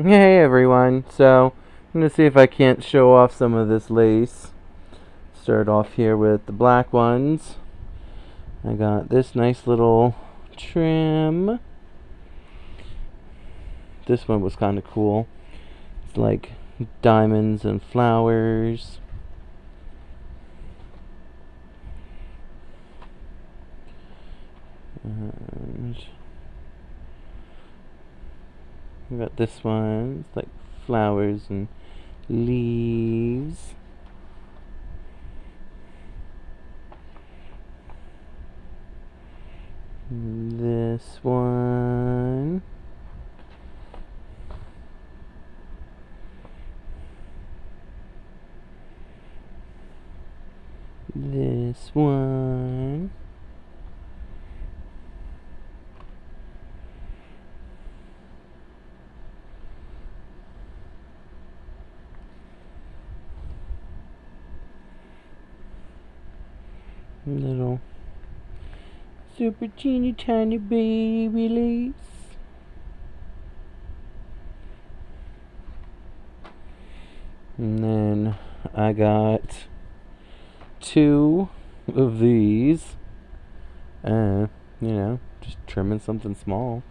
Hey everyone, so I'm gonna see if I can't show off some of this lace. Start off here with the black ones. I got this nice little trim. This one was kind of cool. It's like diamonds and flowers. And we got this one. It's like flowers and leaves. This one. This one. Little super teeny tiny baby lace. And then I got two of these. Just trimming something small.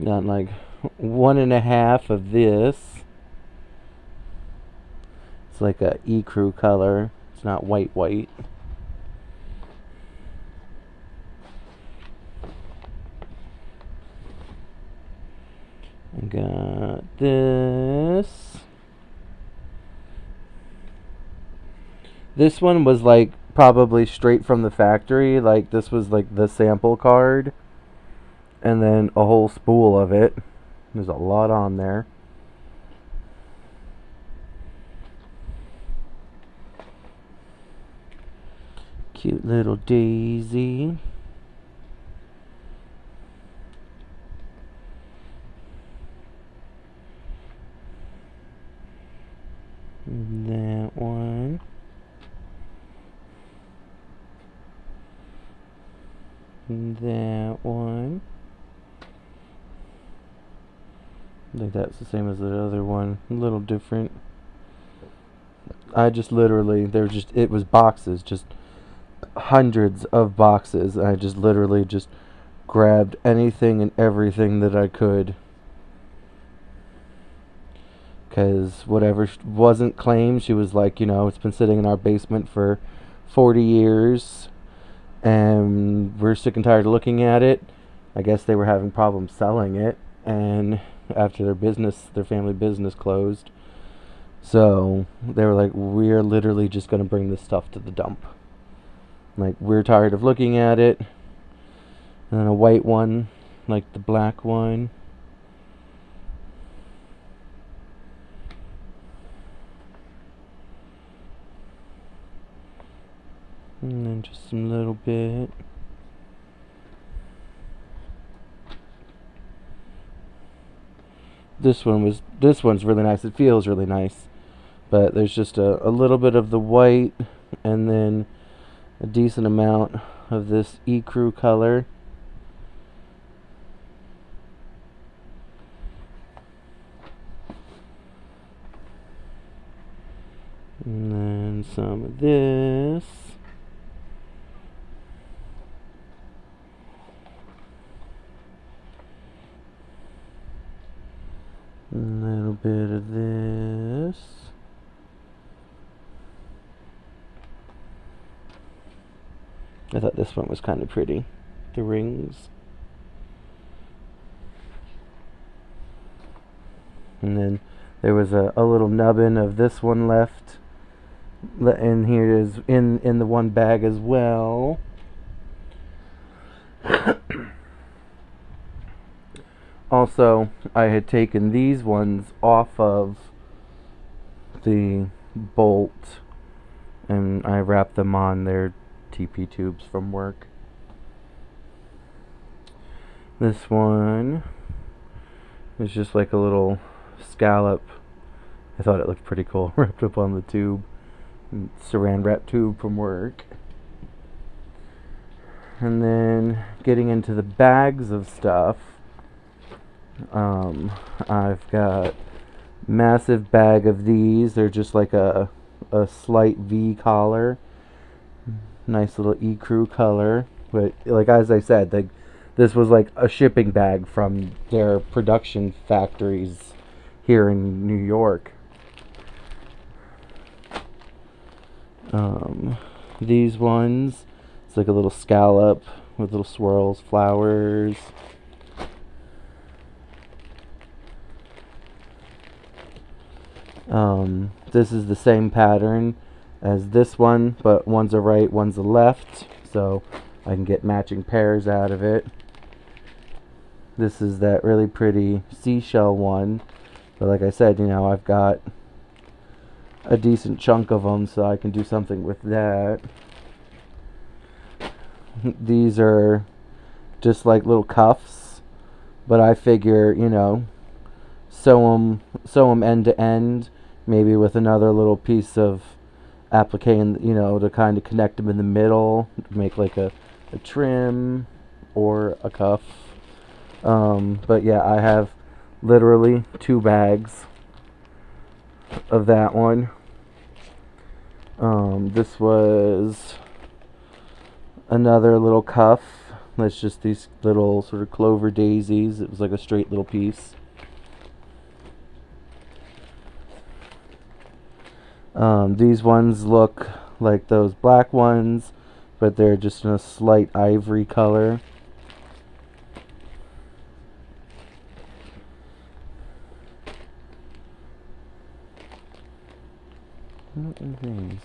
Got like 1.5 of this. It's like a ecru color. It's not white. I got this. This one was like probably straight from the factory. Like this was like the sample card. And then a whole spool of it. There's a lot on there. Cute little daisy. That one. That one. I think that's the same as the other one. A little different. I just literally, it was boxes, just hundreds of boxes. I just literally just grabbed anything and everything that I could. Because whatever wasn't claimed, she was like, it's been sitting in our basement for 40 years. And we're sick and tired of looking at it. I guess they were having problems selling it. And after their family business closed. So they were like, we're literally just going to bring this stuff to the dump. Like, we're tired of looking at it. And then a white one, like the black one. And then just some little bit. This one's really nice. It feels really nice. But there's just a little bit of the white and then a decent amount of this ecru color. And then some of this. A little bit of this. I thought this one was kind of pretty. The rings. And then there was a little nubbin of this one left. And here is in the one bag as well. Also, I had taken these ones off of the bolt and I wrapped them on their TP tubes from work. This one is just like a little scallop. I thought it looked pretty cool, wrapped up on the tube. Saran wrap tube from work. And then getting into the bags of stuff, I've got massive bag of these. They're just like a slight V collar, nice little ecru color. But like as I said, this was like a shipping bag from their production factories here in New York. These ones, it's like a little scallop with little swirls, flowers. This is the same pattern as this one, but one's a right, one's a left, so I can get matching pairs out of it. This is that really pretty seashell one, but like I said, you know, I've got a decent chunk of them, so I can do something with that. These are just like little cuffs, but I figure, you know, sew them end to end, maybe with another little piece of applique, you know, to kind of connect them in the middle, to make like a trim or a cuff. But yeah, I have literally 2 bags of that one. This was another little cuff. That's just these little sort of clover daisies. It was like a straight little piece. These ones look like those black ones, but they're just in a slight ivory color. What are these?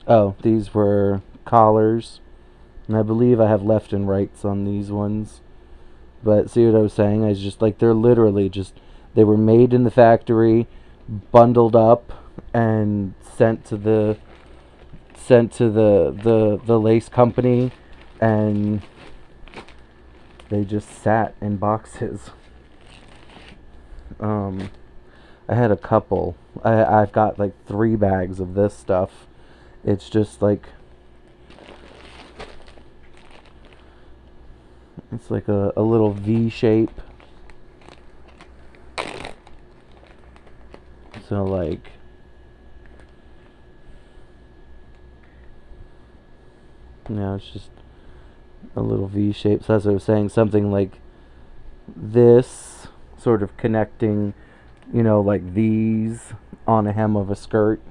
Oh, these were collars, and I believe I have left and rights on these ones. But see what I was saying? I was just like, they're literally just, they were made in the factory, bundled up, and sent to the lace company, and they just sat in boxes. I had a couple. I've got like 3 bags of this stuff. It's just like, it's like a little V shape. So like, you know, it's just a little V shape. So as I was saying, something like this, sort of connecting, you know, like these on a hem of a skirt.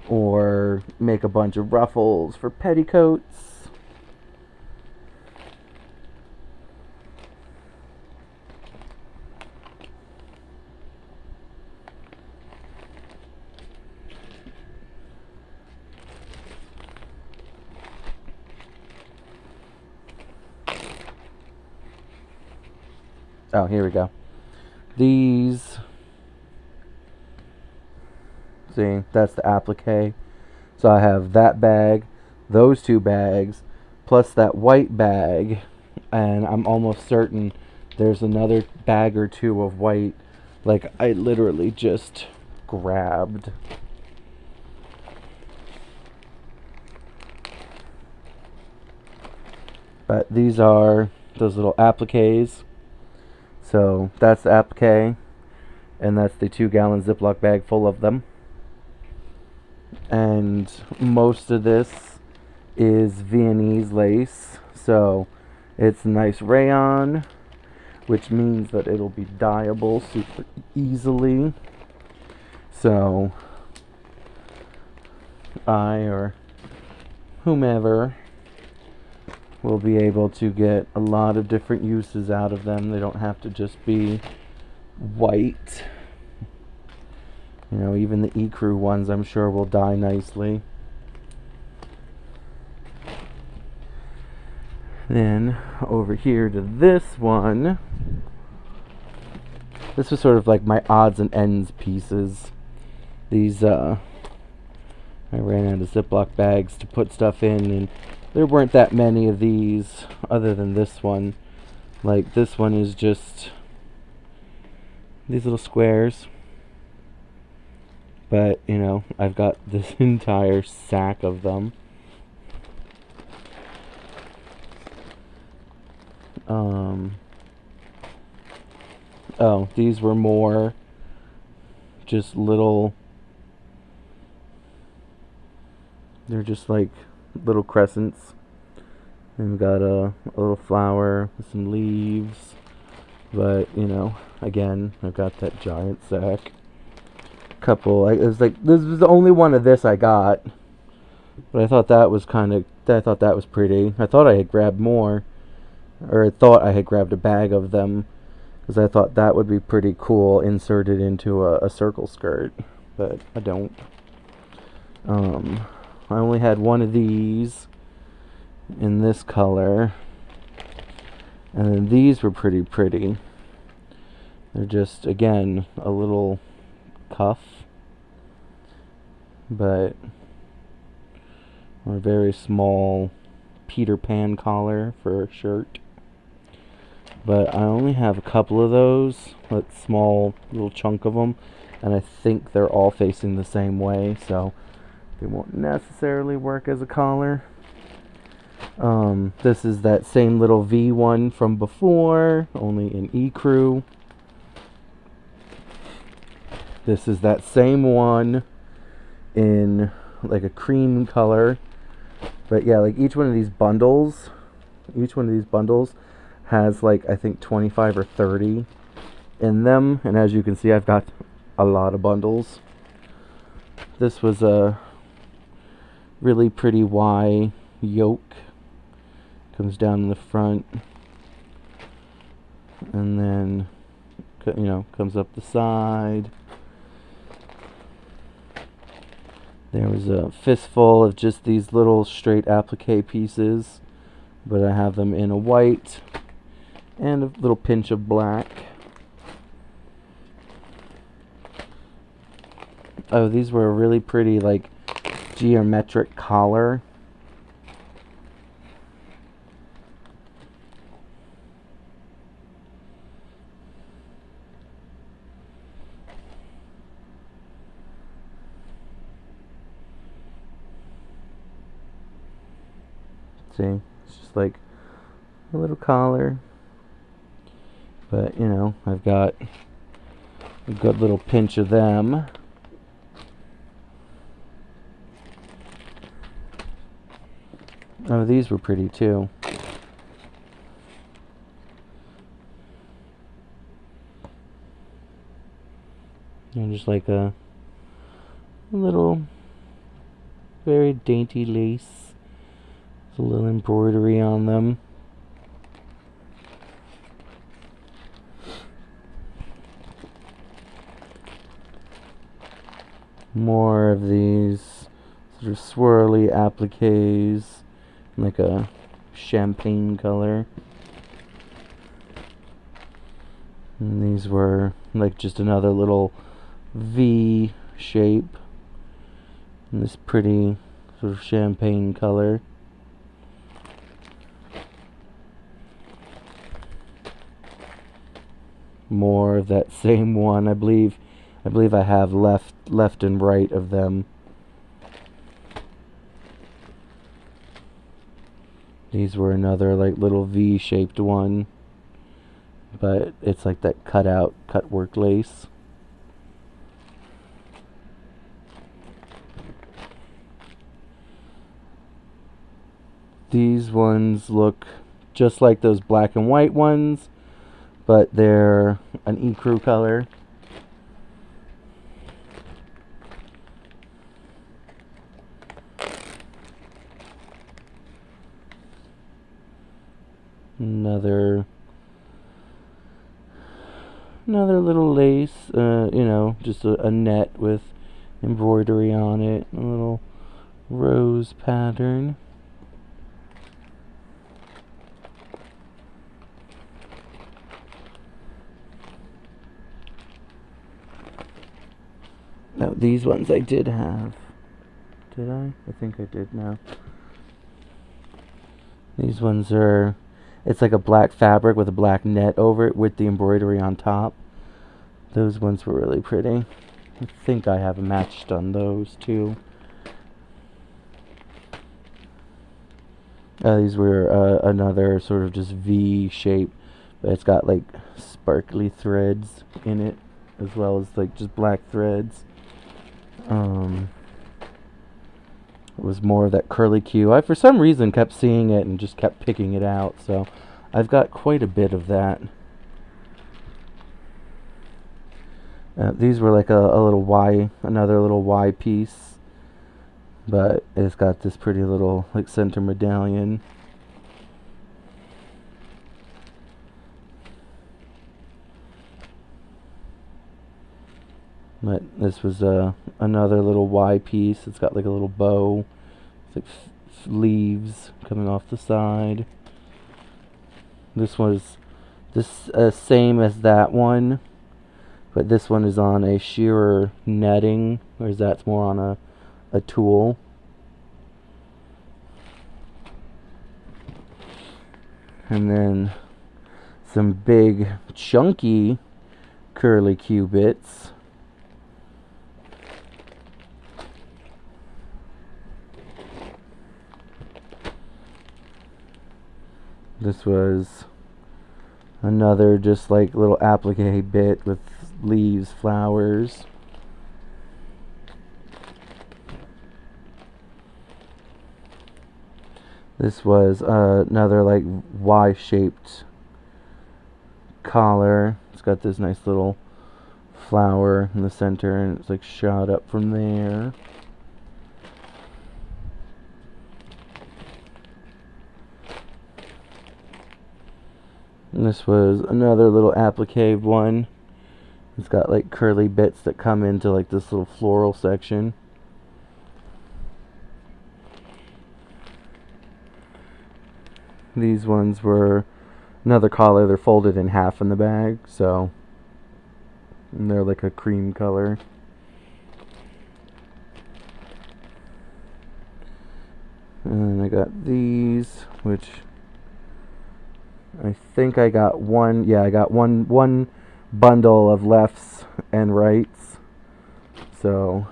Or make a bunch of ruffles for petticoats. Oh, here we go. These, see, that's the applique. So I have that bag, those 2 bags, plus that white bag, and I'm almost certain there's another bag or 2 of white, like I literally just grabbed. But these are those little appliques. So that's the applique, and that's the 2-gallon Ziploc bag full of them. And most of this is Viennese lace, so it's nice rayon, which means that it'll be dyeable super easily. So I or whomever will be able to get a lot of different uses out of them. They don't have to just be white. You know, even the ecru ones I'm sure will dye nicely. Then over here to this one. This was sort of like my odds and ends pieces. These, I ran out of Ziploc bags to put stuff in, and there weren't that many of these other than this one. Like, this one is just these little squares. But, you know, I've got this entire sack of them. Oh, these were more just little, they're just like little crescents. And we've got a little flower with some leaves. But, you know, again, I've got that giant sack. It was like, this was the only one of this I got. But I thought that was pretty. I thought I had grabbed more. Or I thought I had grabbed a bag of them. Because I thought that would be pretty cool inserted into a circle skirt. But I don't. I only had one of these in this color. And then these were pretty. They're just, again, a little cuff. But a very small Peter Pan collar for a shirt. But I only have a couple of those, that small little chunk of them, and I think they're all facing the same way, so they won't necessarily work as a collar. This is that same little V one from before, only in ecru. This is that same one in like a cream color. But yeah, like each one of these bundles has like, I think 25 or 30 in them, and as you can see, I've got a lot of bundles. This was a really pretty Y yoke, comes down in the front and then, you know, comes up the side. There was a fistful of just these little straight applique pieces, but I have them in a white and a little pinch of black. Oh, these were a really pretty, like, geometric collar. See, it's just like a little collar. But, you know, I've got a good little pinch of them. Oh, these were pretty too. And just like a little, very dainty lace. There's a little embroidery on them. More of these sort of swirly appliques, like a champagne color. And these were like just another little V shape in this pretty sort of champagne color. More of that same one. I believe I have left and right of them. These were another like little V-shaped one, but it's like that cut work lace. These ones look just like those black and white ones, but they're an ecru color. Another little lace, you know, just a net with embroidery on it, a little rose pattern. Now these ones I did have. Did I? I think I did now. These ones are, it's like a black fabric with a black net over it with the embroidery on top. Those ones were really pretty. I think I have matched on those too. These were another sort of just V shape, but it's got like sparkly threads in it, as well as like just black threads. It was more of that curly Q. I, for some reason, kept seeing it and just kept picking it out, so I've got quite a bit of that. These were like a little Y, another little Y piece, but it's got this pretty little like center medallion. But this was another little Y piece. It's got like a little bow. It's like leaves coming off the side. This was this same as that one, but this one is on a shearer netting, whereas that's more on a tool. And then some big chunky curly Q bits. This was another just like little applique bit with leaves, flowers. This was another like Y-shaped collar. It's got this nice little flower in the center, and it's like shot up from there. And this was another little applique one. It's got like curly bits that come into like this little floral section. These ones were another collar. They're folded in half in the bag, so and they're like a cream color. And I got these, which I think I got one. Yeah, I got one bundle of lefts and rights. So,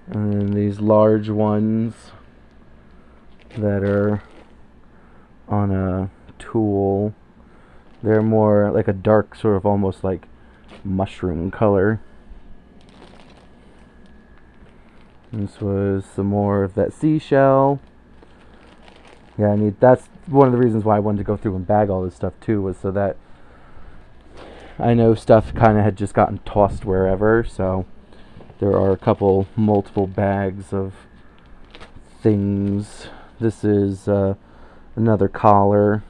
and then these large ones that are on a tool. They're more like a dark, sort of almost like mushroom color. This was some more of that seashell. Yeah, I need. That's one of the reasons why I wanted to go through and bag all this stuff too, was so that I know stuff kind of had just gotten tossed wherever. So there are multiple bags of things. This is another collar,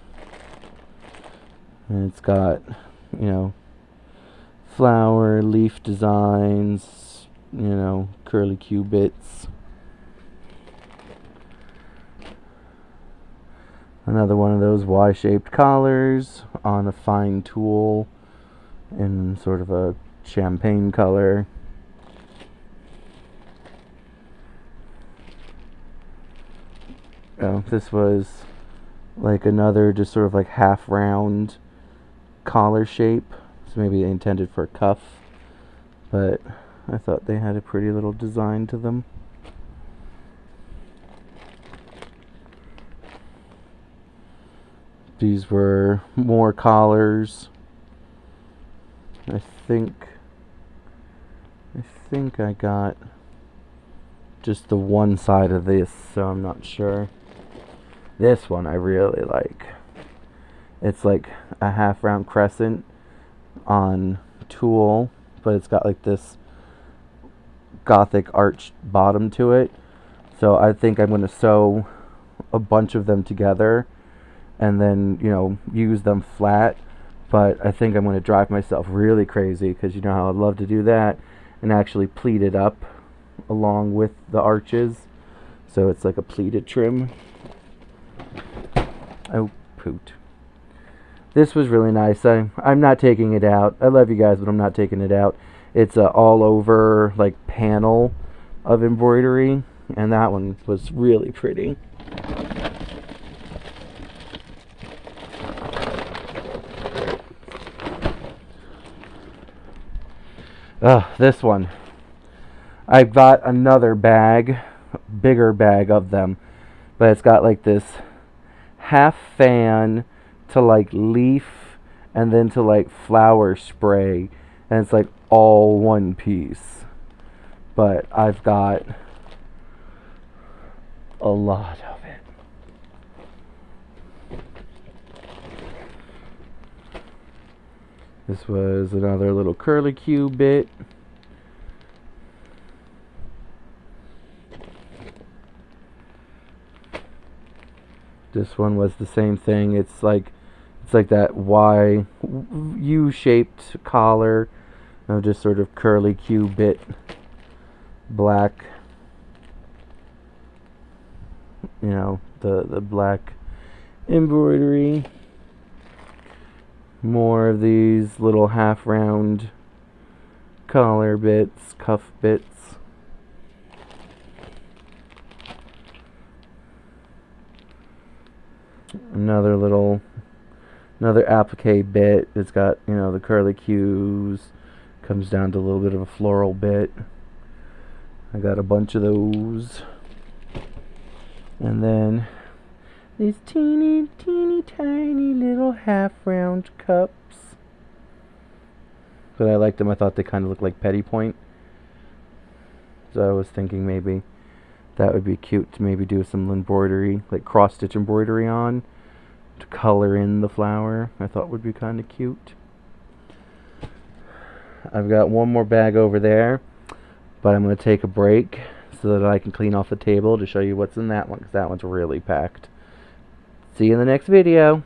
and it's got, you know, flower, leaf designs, you know, curly Q bits. Another one of those Y-shaped collars on a fine tool in sort of a champagne color. Oh, this was like another just sort of like half round collar shape. So maybe intended for a cuff, but I thought they had a pretty little design to them. These were more collars. I think I got just the one side of this, so I'm not sure. This one I really like. It's like a half round crescent on tulle, but it's got like this Gothic arched bottom to it. So I think I'm going to sew a bunch of them together and then, you know, use them flat. But I think I'm going to drive myself really crazy, because you know how I'd love to do that, and actually pleat it up along with the arches, so it's like a pleated trim. Oh, poot. This was really nice. I'm not taking it out. I love you guys, but I'm not taking it out. It's a all over like panel of embroidery, and that one was really pretty. This one. I've got another bag, bigger bag of them, but it's got like this half fan to like leaf and then to like flower spray, and it's like all one piece. But I've got a lot of it. This was another little curlicue bit. This one was the same thing. It's like that Y U-shaped collar of just sort of curlicue bit black. You know, the black embroidery. More of these little half round collar bits, cuff bits. Another applique bit. It's got, you know, the curlicues. Comes down to a little bit of a floral bit. I got a bunch of those. And then these teeny tiny little half round cups. But I liked them. I thought they kind of looked like petty point. So I was thinking maybe that would be cute to maybe do some embroidery, like cross stitch embroidery on, to color in the flower. I thought would be kind of cute. I've got one more bag over there, but I'm going to take a break so that I can clean off the table to show you what's in that one, because that one's really packed. See you in the next video.